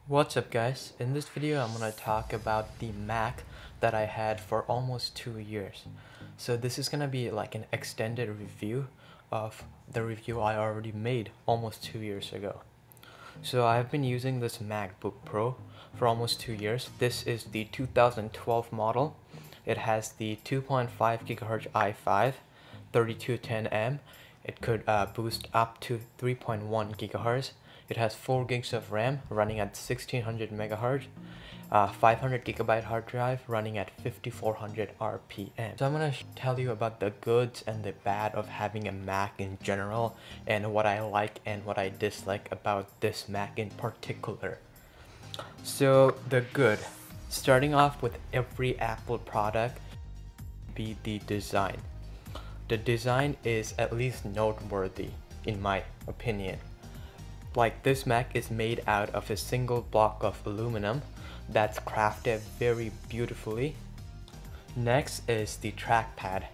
What's up guys, in this video I'm going to talk about the Mac that I had for almost 2 years. So this is going to be like an extended review of the review I already made almost 2 years ago. So I've been using this MacBook Pro for almost 2 years. This is the 2012 model. It has the 2.5 GHz i5, 3210M. It could boost up to 3.1 GHz. It has 4 gigs of RAM running at 1600 MHz, 500 GB hard drive running at 5400 RPM. So I'm going to tell you about the goods and the bad of having a Mac in general, and what I like and what I dislike about this Mac in particular. So the good, starting off with every Apple product, be the design. The design is at least noteworthy in my opinion. Like, this Mac is made out of a single block of aluminum that's crafted very beautifully. Next is the trackpad.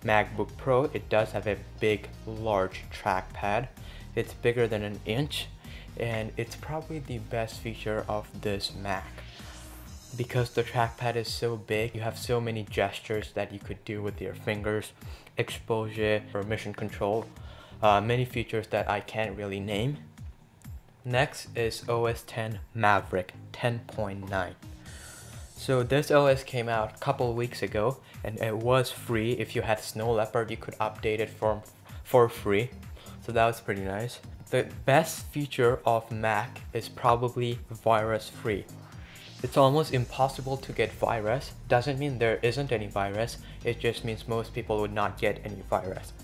MacBook Pro, it does have a big, large trackpad. It's bigger than an inch, and it's probably the best feature of this Mac. Because the trackpad is so big, you have so many gestures that you could do with your fingers, exposure or mission control, many features that I can't really name. Next is OS X Maverick 10.9. So this OS came out a couple weeks ago, and it was free. If you had Snow Leopard, you could update it for free. So that was pretty nice. The best feature of Mac is probably virus free. It's almost impossible to get virus. Doesn't mean there isn't any virus, it just means most people would not get any virus.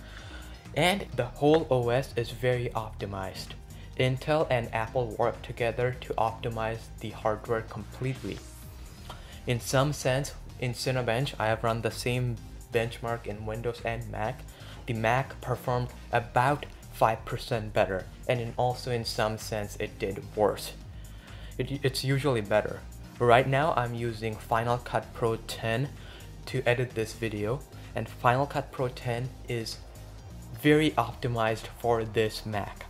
And the whole OS is very optimized. Intel and Apple work together to optimize the hardware completely. In some sense, in Cinebench, I have run the same benchmark in Windows and Mac. The Mac performed about 5% better, and also in some sense it did worse. It's usually better. Right now I'm using Final Cut Pro 10 to edit this video, and Final Cut Pro 10 is very optimized for this Mac.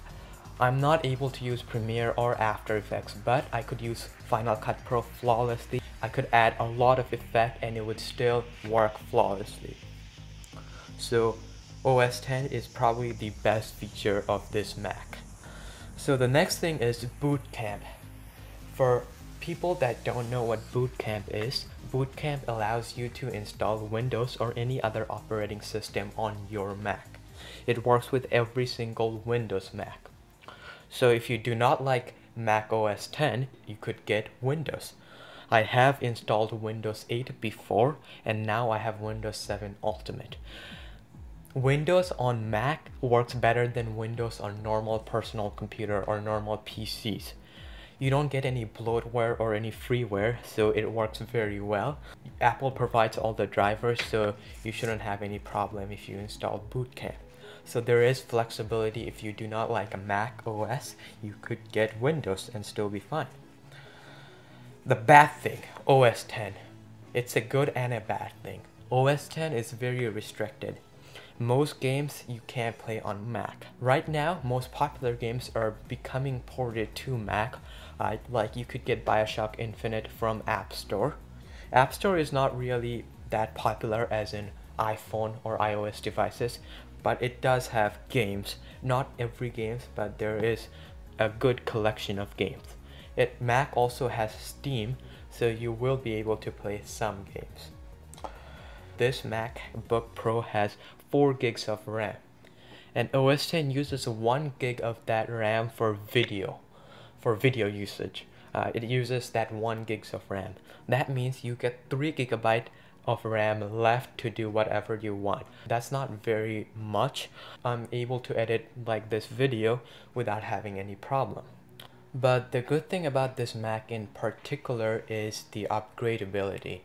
I'm not able to use Premiere or After Effects, but I could use Final Cut Pro flawlessly. I could add a lot of effect and it would still work flawlessly. So OS X is probably the best feature of this Mac. So the next thing is Boot Camp. For people that don't know what Boot Camp is, Boot Camp allows you to install Windows or any other operating system on your Mac. It works with every single Windows Mac. So if you do not like Mac OS X, you could get Windows. I have installed Windows 8 before, and now I have Windows 7 Ultimate. Windows on Mac works better than Windows on normal personal computer or normal PCs. You don't get any bloatware or any freeware, so it works very well. Apple provides all the drivers, so you shouldn't have any problem if you install Boot Camp. So there is flexibility. If you do not like a Mac OS, you could get Windows and still be fine. The bad thing, OS X. It's a good and a bad thing. OS X is very restricted. Most games you can't play on Mac. Right now, most popular games are becoming ported to Mac. Like you could get BioShock Infinite from App Store. App Store is not really that popular as in iPhone or iOS devices, but it does have games. Not every game, but there is a good collection of games. Mac also has Steam, so you will be able to play some games. This MacBook Pro has 4 gigs of RAM, and OS X uses 1 gig of that RAM for video usage. It uses that 1 gigs of RAM. That means you get 3 GB of RAM left to do whatever you want. That's not very much. I'm able to edit like this video without having any problem. But the good thing about this Mac in particular is the upgradability.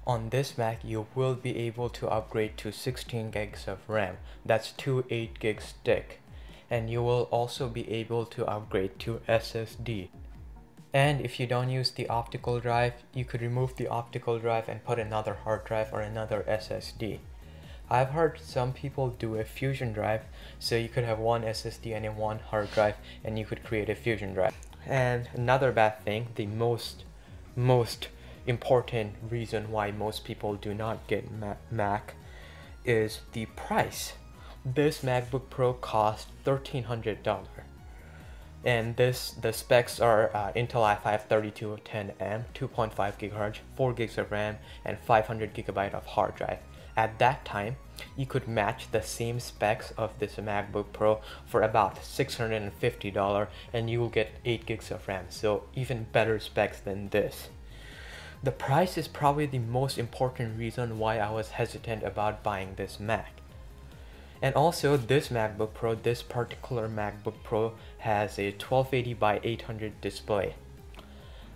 On this Mac, you will be able to upgrade to 16 gigs of RAM. That's 2 8 gig stick. And you will also be able to upgrade to SSD. And if you don't use the optical drive, you could remove the optical drive and put another hard drive or another SSD. I've heard some people do a fusion drive, so you could have one SSD and one hard drive, and you could create a fusion drive. And another bad thing, the most important reason why most people do not get Mac is the price. This MacBook Pro cost $1,300, and the specs are Intel i5 3210M, 2.5 GHz, 4 gigs of RAM, and 500 GB of hard drive. At that time, you could match the same specs of this MacBook Pro for about $650, and you will get 8 gigs of RAM, so even better specs than this. The price is probably the most important reason why I was hesitant about buying this Mac. And also, this MacBook Pro, this particular MacBook Pro, has a 1280 by 800 display.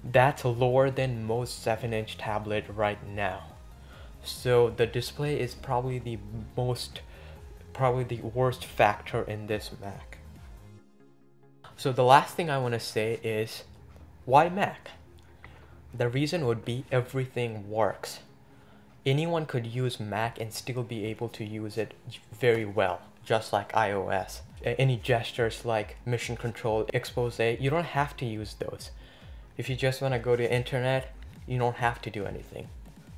That's lower than most 7-inch tablet right now. So the display is probably the worst factor in this Mac. So the last thing I want to say is, why Mac? The reason would be everything works. Anyone could use Mac and still be able to use it very well, just like iOS. Any gestures like mission control, expose, you don't have to use those. If you just want to go to internet, you don't have to do anything.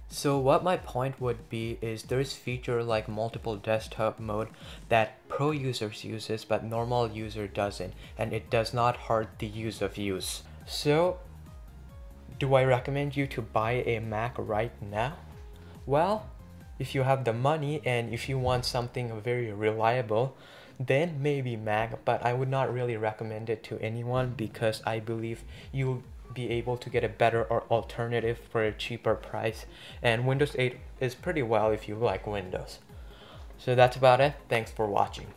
So what my point would be is there's feature like multiple desktop mode that pro users uses but normal user doesn't, and it does not hurt the use of use. So do I recommend you to buy a Mac right now? Well, if you have the money and if you want something very reliable, then maybe Mac, but I would not really recommend it to anyone because I believe you'll be able to get a better alternative for a cheaper price, and Windows 8 is pretty well if you like Windows. So that's about it. Thanks for watching.